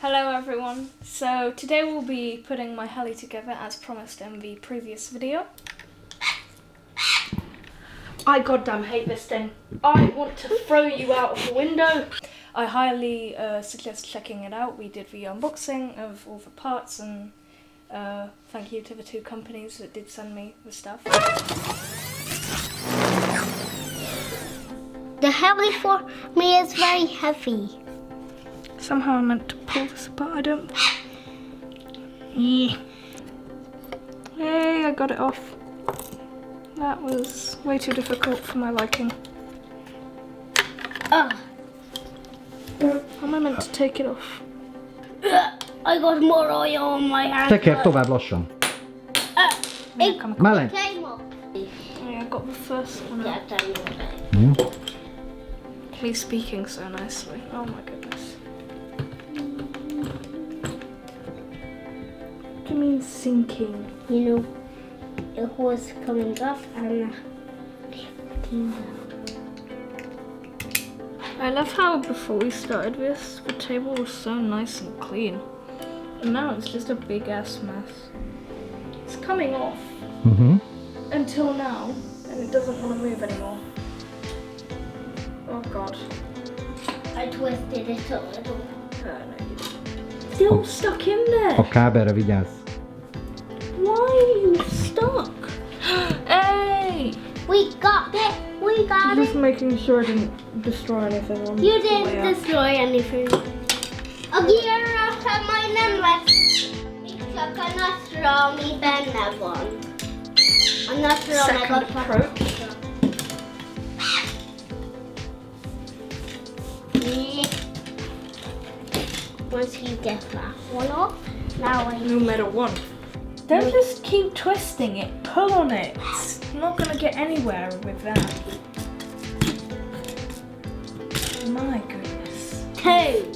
Hello everyone, so today we'll be putting my heli together as promised in the previous video. I goddamn hate this thing. I want to throw you out of the window. I highly suggest checking it out. We did the unboxing of all the parts and thank you to the two companies that did send me the stuff. The heli for me is very heavy. Somehow I meant to pull this apart, I don't... Yeah. Hey, I got it off. That was way too difficult for my liking. How am I meant to take it off? I got more oil on my hand. Teker tovább lassan. Mellé. Yeah, I got the first one out. He's speaking so nicely. Oh my goodness. What do you mean sinking? You know, it was coming up and I love how before we started this, the table was so nice and clean. And now it's just a big ass mess. It's coming off until now, and it doesn't want to move anymore. Oh god. I twisted it a little. No, you didn't. Still stuck in there. A kábelre vigyázz. Why are you stuck? Hey! We got it. We got Just it. making sure I didn't destroy anything on You the way didn't up. destroy anything. Agira my namlet. Csak a nasra, ami benne van. A nasra meg a Second approach. Once you get that one off, now I No matter what. Don't just keep twisting it. Pull on it. You're not gonna get anywhere with that. My goodness. two.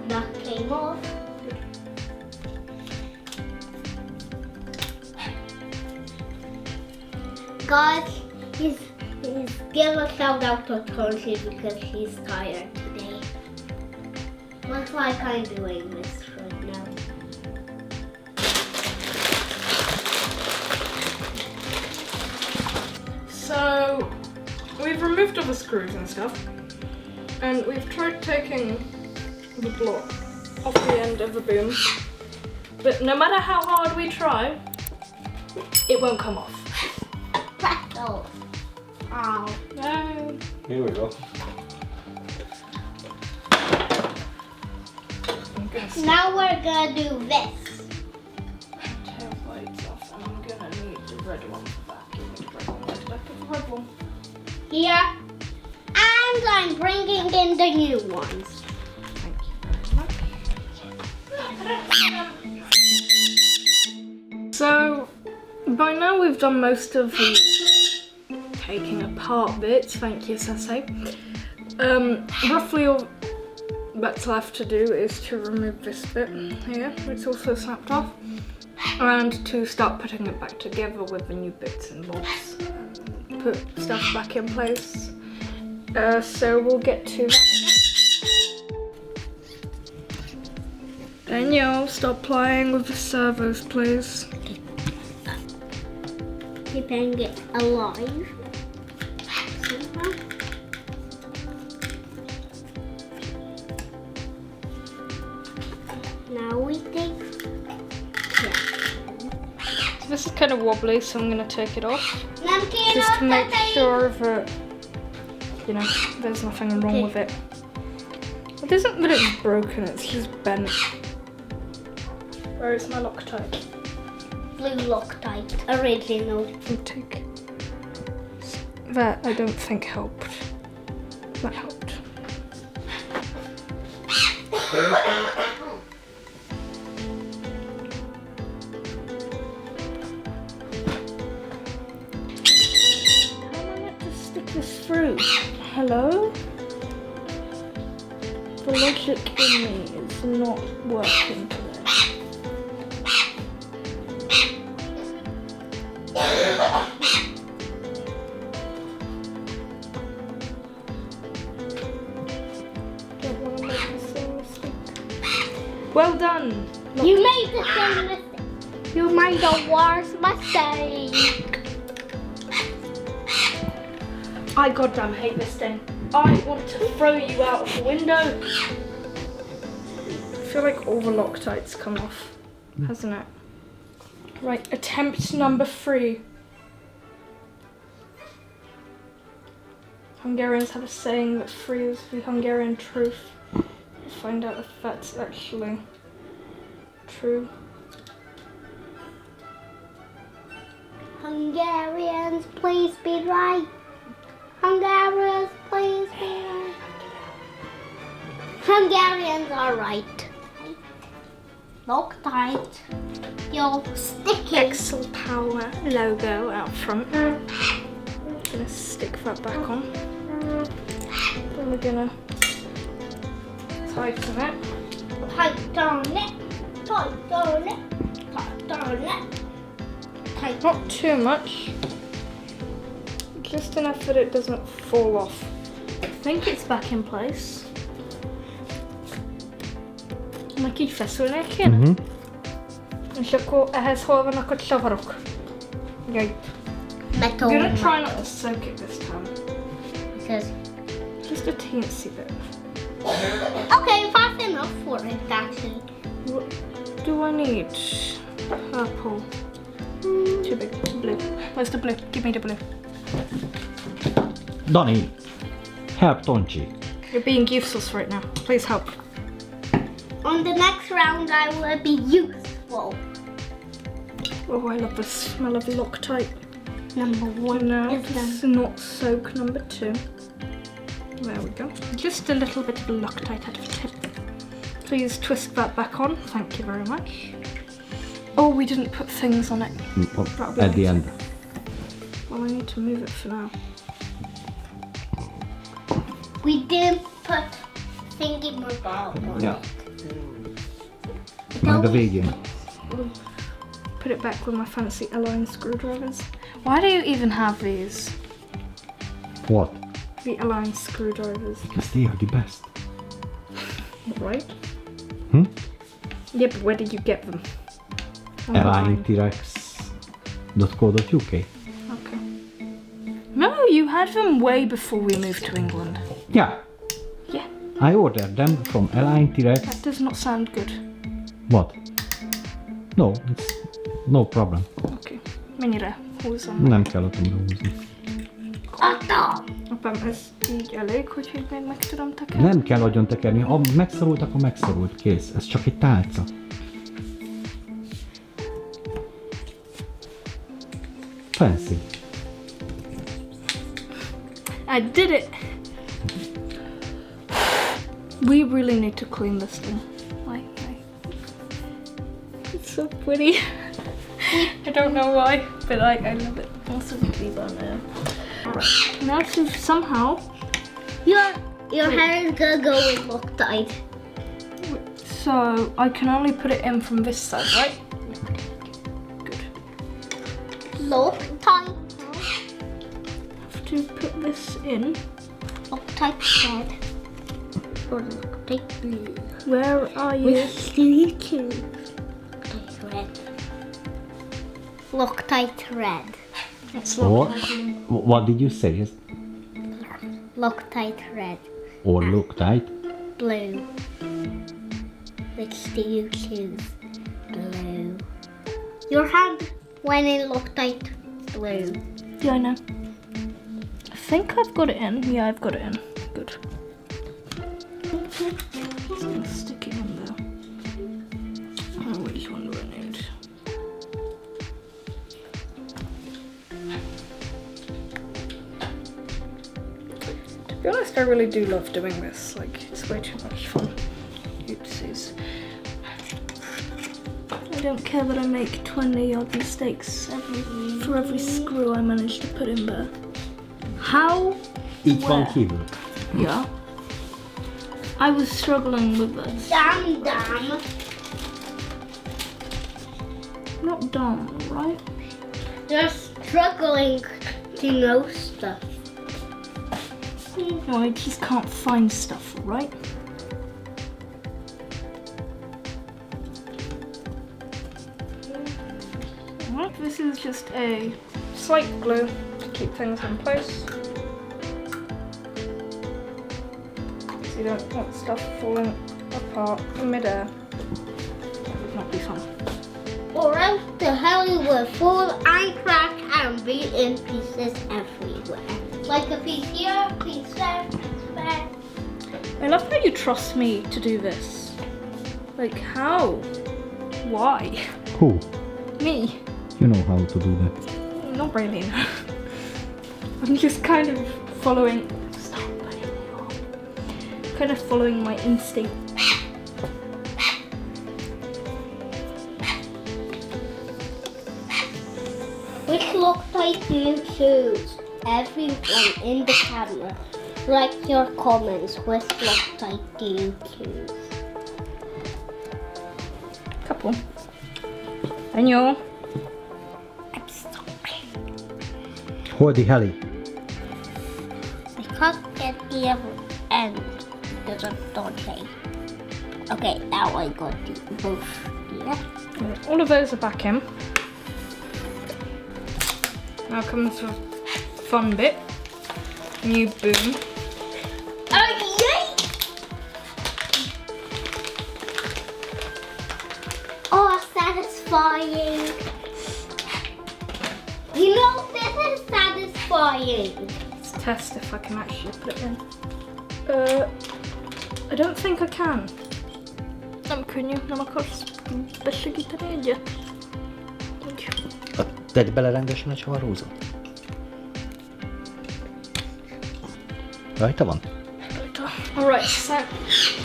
That came off. Guys, he's give a shout out to Toshi because he's tired today. Looks like I'm doing this right now. So, we've removed all the screws and stuff, and we've tried taking the block off the end of the boom, but no matter how hard we try, it won't come off. Pretzel. Oh. No. Here we go. I'm gonna snip Now we're gonna do this. the tail blades off, and I'm gonna need the red one for that. Give me the red one. Where did I put the red one? Here. And I'm bringing in the new ones. Thank you very much. So, by now we've done most of the taking apart bits, thank you Sase. Roughly all that's left to do is to remove this bit here, it's also snapped off, and to start putting it back together with the new bits and bobs. Put stuff back in place. So we'll get to that. Danielle, stop playing with the servos, please. Keeping it alive. Somehow. Now we take This is kind of wobbly, so I'm going to take it off. Just Just to make sure that, you know, there's nothing wrong with it. It isn't that it's broken, it's just bent. Where is my Loctite? Blue Loctite, original. I'll take... That I don't think helped. That helped. How am I meant to stick this through? Hello? The logic in me is not working today. Well done. You made the same mistake. You made the worst mistake. I goddamn hate this thing. I want to throw you out of the window. I feel like all the Loctites come off, hasn't it? Right, attempt number 3. Hungarians have a saying that 3 is the Hungarian truth. We'll find out if that's actually true. Hungarians, please be right. Hungarians, please be right. Hungarians are right. Loctite. You're sticking. XLPower logo out front. Gonna stick that back on. Then we're gonna tighten it. Tight on it. Tight on it. Tight on it. Tight. Not too much. Just enough that it doesn't fall off. I think it's back in place. Meg így feszülnék én? És akkor ehhez hol vannak a csavarok? Right. Metal. I'm gonna try not to soak it this time. Because Just a teensy bit. okay, fast enough for it actually. What do I need? Purple. Too big. Blue. Where's the blue? Give me the blue. Dani, help Tonchi. You're being useless right now. Please help. On the next round, I will be useful. Oh, I love the smell of Loctite. Number 1 Now, is this done. is not soak number 2. There we go. Just a little bit of Loctite out of the tip. Please twist that back on. Thank you very much. Oh, we didn't put things on it. At the end. Well, I need to move it for now. We didn't put thingy mobile on Ja. it. Meg a végén. Put it back with my fancy align screwdrivers. Why do you even have these? What? The align screwdrivers, Because they are the best. right? Hmm? Yeah, but where did you get them? Online. Aligntrex.co.uk. Okay. No, you had them way before we moved to England. Yeah. Yeah. I ordered them from Aligntrex. That does not sound good. What? No, it's no problem. Oké. Mennyire húzom? Nem kell a tomra húzni. Apám, ez így elég, hogy még meg tudom tekerni? Nem kell agyon tekerni. Ha megszorult, akkor megszorult. Kész. Ez csak egy tálca. Fancy. I did it! We really need to clean this thing. It's so pretty. I don't know why, but I love it. Also the cleave on there. Right. Now to somehow... Your hair is gonna go with Loctite. So I can only put it in from this side, right? Good. Loctite. Have to put this in. Loctite red. Or Loctite blue. Where are you? Loctite red. Loctite red. It's What? Loctite. What did you say? Loctite red. Or Loctite? Blue. Which do you choose? Blue. Your hand went in Loctite blue. Yeah, I know. I think I've got it in. Yeah, I've got it in. Good. Just gonna stick it in there. Oh, which one do I need? To be honest, I really do love doing this. Like, it's way too much fun. Oopsies. I don't care that I make 20 odd mistakes for every screw I manage to put in there. How? Így van Where? kívül. Yeah. I was struggling with this. Damn. Not dumb, right? You're struggling to know stuff. No, I just can't find stuff, right? This is just a slight glue to keep things in place. So you don't want stuff falling apart in midair. That would not be fun. Or else the heli will fall and crack and be in pieces everywhere. Like a piece here, piece there, piece there. I love that you trust me to do this. Like, how? Why? Who? Me? You know how to do that. Not really. I'm just kind of following. Stop putting me on. Kind of following my instinct. Which Loctite do you choose? Everyone in the camera, write your comments. Which Loctite do you choose? Couple. And you? I'm sorry. Hold the heli. I can't get the other end. There's a dodgy. Okay, now I got the both here. All of those are back in. Now comes the fun bit. New boom. Oh, yay! Oh, satisfying. You know, this is satisfying. Let's test if I can actually put it in. I don't think I can. Kunju, nem akarsz besegíteni egyet? Tedd bele rendesen a csavarózót. Rajta van? Alright, so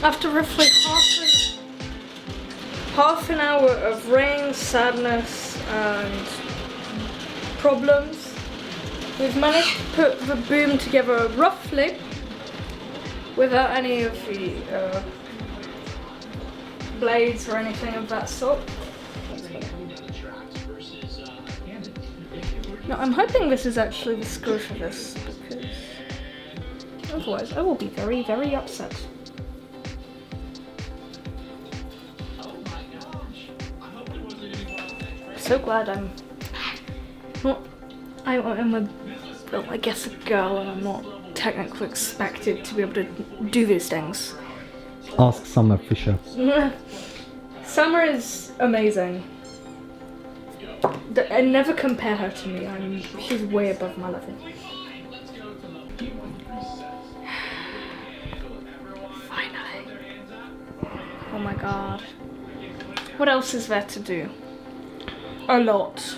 after roughly half an hour of rain, sadness and problems, we've managed to put the boom together roughly without any of the blades or anything of that sort. Now I'm hoping this is actually the screw for this, because otherwise I will be very, very upset. So glad I'm not, well, I guess a girl, and I'm not technically expected to be able to do these things. Ask Summer Fisher. Summer is amazing. I never compare her to me. She's way above my level. Finally. Oh my god. What else is there to do? A lot.